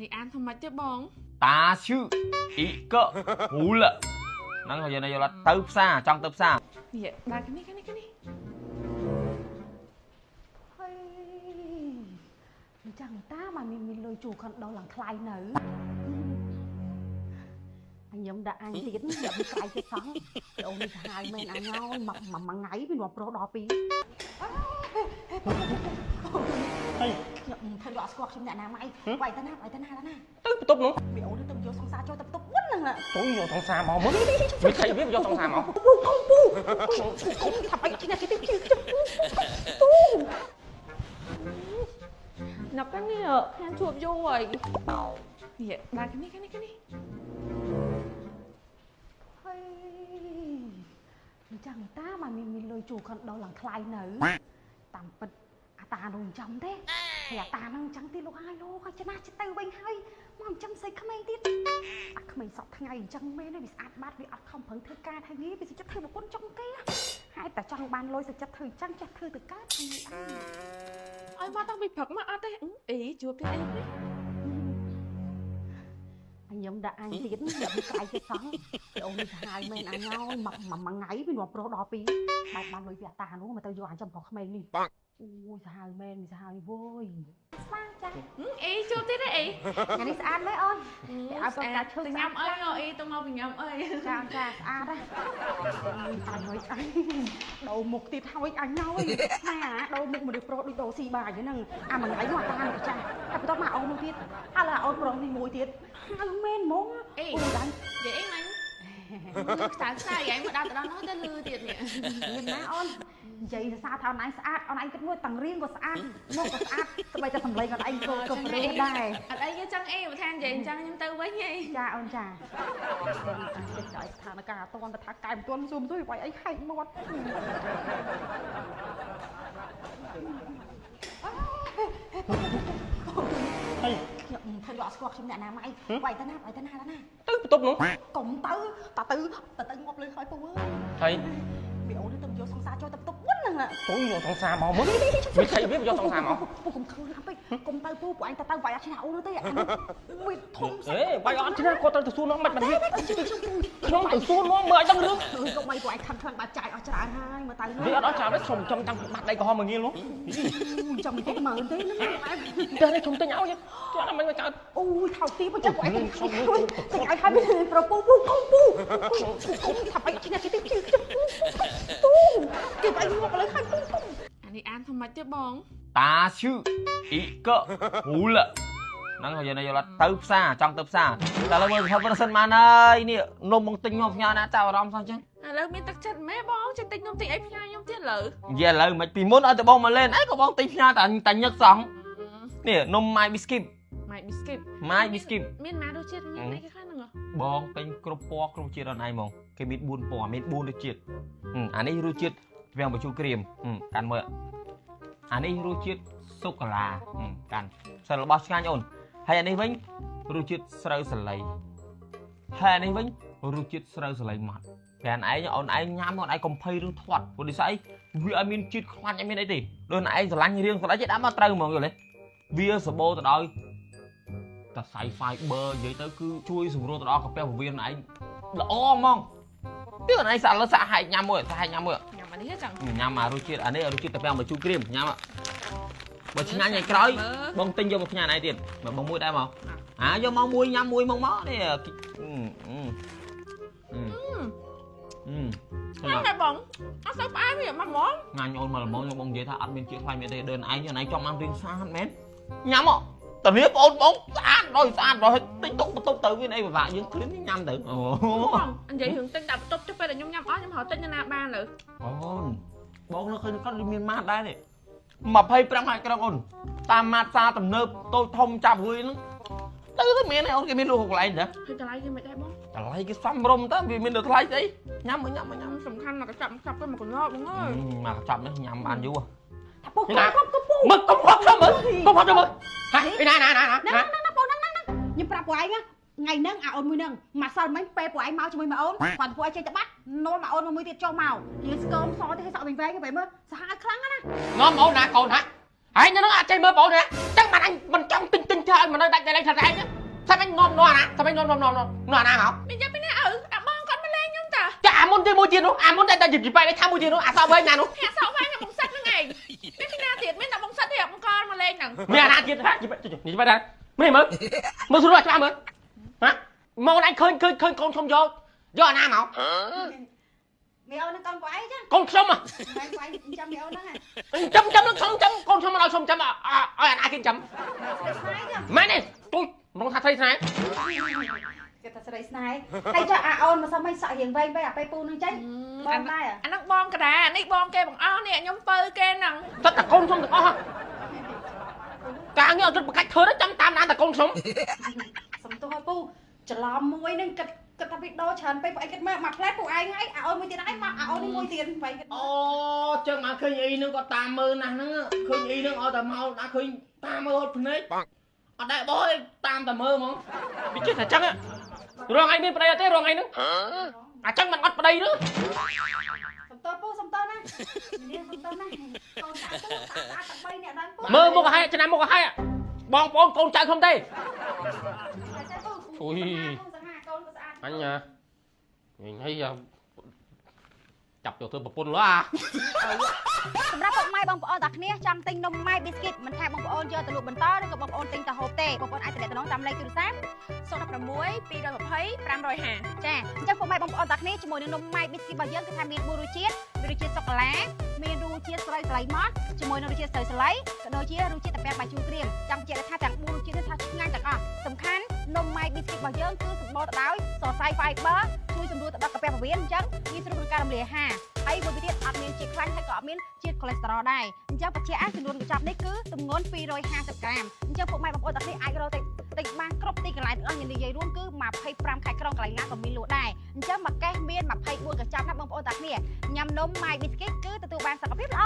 នេះអានធម្មតាទេបងតាឈឺអ៊ីកហ៊ូលហ្នឹងហើយយើងយកទៅផ្សារចង់ទៅផ្សារនេះដាក់គ្នាហើយអញ្ចឹងតាមកមានលុយជួខនដោឡើងថ្លៃនៅខ្ញុំដាក់អញទៀតយកពីក្រៃទៀតសោះអូននេះសាហាវមែនអញហើយមួយថ្ងៃវានាំប្រុសដល់ពីហើយខ្ញុំធ្វើយកស្គាល់ខ្ញុំអ្នកណាម៉ៃវាយតាណាទៅបន្ទប់នោះវាអូនទៅយកសង្សារចូលទៅបន្ទប់មុនហ្នឹងចូលយកសង្សារមកមុនវាថៃវាយកសង្សារមកពូថាបែកគ្នាគេទៅជឿណាប់នេះខានជួបយូរហើយនេះដាក់គ្នាហើយអញ្ចឹងតាមកមានលុយជួខនដោឡើងថ្លៃនៅតាមពិតអាតានោះអញ្ចឹងទេហើយអាតាហ្នឹងអញ្ចឹងទីលោកហើយចំណាស់ចិត្តទៅវិញហើយមកអញ្ចឹងស្អីក្មេងទៀតអាក្មេងសក់ថ្ងៃអញ្ចឹងមែនទេវាស្អាតបាត់វាអត់ខំប្រឹងធ្វើការថ្ងៃនេះវាសុខចិត្តធ្វើប្រពន្ធចុងគេហើយតែចង់បានលុយសុខចិត្តធ្វើអញ្ចឹងចេះធ្វើទៅកើតអើយមកតាំងពីព្រឹកមកអត់ទេអីជួបទៀតអីនេះខ្ញុំដាក់អញទៀតយកពីក្រៃទៀតសោះអូននេះសាហាវមែនអញហើយមួយថ្ងៃវានាំប្រុសដល់ពីបានលុយពីអាតានោះមកទៅយកអញចំប្រុសក្មេងនេះអូយសាហាវមែនវាសាហាវវយស្មាចាអីជួបទៀតអីថ្ងៃនេះស្អាតមែនអូនឲ្យប្រកាសឈើញ៉ាំអីអីទៅមកពីញ៉ាំអីចាស្អាតហ៎អញហើយអញដោមុខទៀតហើយអញហើយណាដោមុខមនុស្សប្រុសដូចដោស៊ីបាយហ្នឹងអាមួយថ្ងៃមកអាតានោះចាតែបន្ទាប់មកអូននោះទៀតឥឡូវអូនប្រុសនេះមួយទៀតហើយមែនហ្មងអូនដែរនិយាយអីមិញខ្សែឯងមកដល់ទៅដល់នោះទៅលឺទៀតនេះមានណាអូននិយាយភាសាថាអូនឯងស្អាតអូនឯងគិតមួយទាំងរៀងក៏ស្អាតមុខក៏ស្អាតស្បីតែសម្លេងអូនឯងក៏ព្រោះដែរអត់អីទេចឹងអីបើថានិយាយអញ្ចឹងខ្ញុំទៅវិញហីចាអូនចាចិត្តចោលស្ថានភាពអត់ទាន់ទៅថាកែមិនទាន់ស៊ូមទៅវាយអីហែកមាត់ហើយខ្ញុំធ្វើយកស្គាល់ខ្ញុំអ្នកណាម៉ៃវាយតាណាទៅបន្ទប់នោះកុំទៅទៅងាប់លើហើយពូអើយវាអូនទៅយកសង្សារចូលទៅបន្ទប់មុនហ្នឹងចូលយកសង្សារមកមុនវាថៃវាយកសង្សារមកពូកុំធ្វើណាស់ពេកកុំទៅពូពួកឯងទៅវាយអត់ឆ្នះអូនទេអានោះវាធំអេវាយអត់ឆ្នះគាត់ទៅសួរនោះមិនបានខ្ញុំទៅសួរនោះមើលឲ្យដឹងរឿងកុំឲ្យពួកឯងខំបាត់ចាយអស់ច្រើនហើយមើលទៅវាអត់អស់ច្រើនទេខ្ញុំចំតាំងពីបាត់ដៃក្រហមមកងាយនោះចំតិចមើលទេហ្នឹងតែខ្ញុំទិញឲ្យជួយអត់មិនមកកើតអូយថោកទីបើចាំពួកឯងទៅឲ្យហើយប្រពូកុំថាបែកគ្នាគេទៅជឿគេបែកមកលើហើយអានេះអានធម្មតាទេបងតាឈឺអ៊ីកហ៊ូលហ្នឹងហើយយើងយកទៅផ្សារចង់ទៅផ្សារតែឥឡូវមើលថាប្រសិនបានហើយនេះនំមកទិញខ្ញុំផ្ញើណាចាប់អារម្មណ៍សោះចឹងឥឡូវមានទឹកចិត្តម៉ែបងចេះទិញនំទិញអីផ្ញើខ្ញុំទៀតឥឡូវនិយាយឥឡូវមិនពីមុនឲ្យតែបងមកលេងអីក៏បងទិញផ្ញើតែញឹកសោះនេះនំ My Biscuit មានណារសជាតិមានអីគេខ្លះហ្នឹងបងទិញគ្រប់ពណ៌គ្រប់ជាតិអនឡាញហ្មងគេមាន4ពណ៌មាន4រសជាតិអានេះរសជាតិវាងបញ្ជូរក្រៀមកាន់មើលអានេះរសជាតិសូកូឡាកាន់សិលរបស់ឆ្ងាញ់អូនហើយអានេះវិញរសជាតិស្រូវសាលីហើយអានេះវិញរសជាតិស្រូវសាលីម៉ត់តែអូនឯងញ៉ាំអូនឯងកុំភ័យរឿងធាត់ព្រោះនេះស្អីវាអត់មានជាតិខ្លាញ់អត់មានអីទេដូចអូនឯងស្រឡាញ់រឿងស្អីដាក់មកត្រូវហ្មងយល់ទេវាសម្បូរទៅដោយតែសៃ fiber និយាយទៅគឺជួយសម្រួលទៅដល់កាពះពោះវៀនឯងល្អហ្មងពីអូនឯងសាក់លើសាក់ហែកញ៉ាំមួយសាក់ហែកញ៉ាំមួយញ៉ាំអានេះចឹងញ៉ាំអារសជាតិអានេះរសជាតិតែពាំងបញ្ជូរក្រៀមញ៉ាំបើឆ្ងាញ់ឯក្រោយបងទិញយកមកផ្ញើឯទៀតបងមួយដែរមកយកមកមួយញ៉ាំមួយមកនេះតែបងអត់សូវផ្អែមវាមកហ្មងងាញ់អូនមកល្មមបងនិយាយថាអត់មានជាតិខ្លាញ់មានទេដើរឯងចង់បានរៀងស្អាតមែនញ៉ាំមកតានេះបងស្អាតដល់ទិញទុកបន្ទប់ទៅវាអីពិបាកយើងគ្រាន់ញ៉ាំទៅអូនិយាយរឿងទិញដាក់បន្ទប់ចុះពេលដែលខ្ញុំញ៉ាំអស់ខ្ញុំហៅទិញណាបានលើអូនបងនៅឃើញគាត់មានម៉ាតដែរនេះ25ម៉ាតក្រឹងអូនតាមម៉ាតសារទំនើបតូចធំចាប់រួយហ្នឹងទៅមានអូនគេមានលក់កន្លែងដែរហើយកន្លែងគេមិនដែរបងកន្លែងគេសំរុំតើវាមានថ្លៃស្អីញ៉ាំសំខាន់មកកញ្ចប់ទៅមកកញ្ចប់បងអើយមកកញ្ចប់នេះញ៉ាំបានយូរថាពុកមើលកុំហត់ទៅមើលហើយណាបងខ្ញុំប្រាប់ពួកឯងថ្ងៃហ្នឹងអាអូនមួយហ្នឹងមកសល់មិញពេលពួកឯងមកជាមួយមកអូនគាត់ពួកឯងចេញទៅបាត់នាំមកអូនមួយទៀតចុះមកនិយាយស្គមសទេឲ្យសក់វិញវែងទៅមើលសាហាវខ្លាំងណានាំអូនណាកូនហ่ะហើយនៅហ្នឹងអាចចេញមើលបងទេចឹងបានអញមិនចង់ទិញធ្វើឲ្យមកនៅដាច់តែលេងថាឯង sao anh ngon ngon à sao anh ngon nào hả មានយ៉ាងពីណាឪអាបងគាត់មកលេងខ្ញុំតា ចាអាមុនទេមួយទៀតនោះអាមុនតែតែជីបែកថាមួយទៀតនោះអាសោវិញណានោះ ហាក់សោកវាយខ្ញុំបងសិតហ្នឹងឯងមានពីណាទៀតមានតែបងសិតទេបងកលមកលេងហ្នឹង មានអាណាទៀតហ่ะជីបែកដែរមើលមើលស្រួលច្បាស់មើលហ៎មកអញឃើញកូនខ្ញុំយកអាណាមក mẹ ơi nó con của ấy chứ កូនខ្ញុំហ៎ mày quay trăm mẹ ơi nó này ចាំនឹងខ្ញុំចាំកូនខ្ញុំមកដល់ខ្ញុំចាំឲ្យអាណាគេចាំ snai chứ ម៉ែនេះទូមិនថាស្រីស្នេហ៍ cái ta sẽ đây snai hay cho à ôn mà sao mày sợ hiền vây à bay pu nó chết bom tay à អាហ្នឹងបងកដានេះបងគេបងអស់នេះខ្ញុំពើគេហ្នឹង tất cảកូនខ្ញុំទាំងអស់ការងារអត់គិតបកាច់ធ្វើចាំតាមដានតែកូនខ្ញុំ sầm tôi pu chờ lòm muối nên cật cật ta bị đo chán bay phải cái mà plét của anh ấy à ôn muối tiền ấy mà à ôn đi muối tiền phải អូចឹងមកឃើញអីនឹងក៏តាមមើលណាស់ហ្នឹងឃើញអីនឹងឲ្យតែមកដាក់ឃើញតាមមើលហត់ភ្នែកអត់ដែរបោះទេតាមតែមើលហ្មងវាចេះតែចឹងរងឯងមានប្តីអត់ទេរងឯងហ្នឹងអាចឹងមិនអត់ប្តីទេ sầm tôi pu sầm tôi nè nè sầm tôi nè con đã pu đã bay nè đang pu មើលមុខឲ្យឆ្នាំមុខឲ្យបងប្អូនកូនចៅខ្ញុំទេ ui អញញ៉ាហើយចាប់យកធ្វើប្រពន្ធលោះអា សម្រាប់ពុកម៉ែបងប្អូនតាគ្នាចង់ទិញនំម៉ែប៊ីស្គីតមិនថាបងប្អូនយកទៅលក់បន្តឬក៏បងប្អូនទិញទៅហូបទេបងប្អូនអាចទំនាក់ទំនងតាមលេខទូរស័ព្ទ 016 220 550 ចាអញ្ចឹងពុកម៉ែបងប្អូនតាគ្នាជាមួយនឹងនំម៉ែប៊ីស្គីតរបស់យើងគឺថាមាន4រសជាតិមានរសជាតិសូកូឡាមានរសជាតិស្រូវស្លៃម៉ត់ជាមួយនឹងរសជាតិស្រូវស្លៃក៏ដូចជារសជាតិតាពាំងបាយជូរក្រៀមចង់បញ្ជាក់ថាទាំង4រសជាតិនេះថាឆ្ងាញ់ទាំងអស់សំខាន់នំម៉ែប៊ីស្គីតរបស់យើងគឺសម្បូរទៅដោយសរសៃ fiber ជួយសម្រួលទៅដល់កាពះពោះវៀនអញ្ចឹងងាយស្រួលក្នុងការរំលាយអាហារហើយមួយទៀតអត់មានជាតិខ្លាញ់ហើយក៏អត់មានជាតិ cholesterol ដែរអញ្ចឹងបញ្ជាក់ចំនួនកញ្ចប់នេះគឺទម្ងន់250ក្រាមអញ្ចឹងពុកម៉ែបងប្អូនទាំងនេះអាចរកទិញបានគ្រប់ទីកន្លែងទាំងអស់និយាយរួមគឺ25ខែក្រុងកន្លែងណាក៏មានលក់ដែរអញ្ចឹងមួយកេសមាន24កញ្ចប់ណាបងប្អូនទាំងនេះញ៉ាំនំ My Biscuit គឺទទួលបានសុខភាពល្អ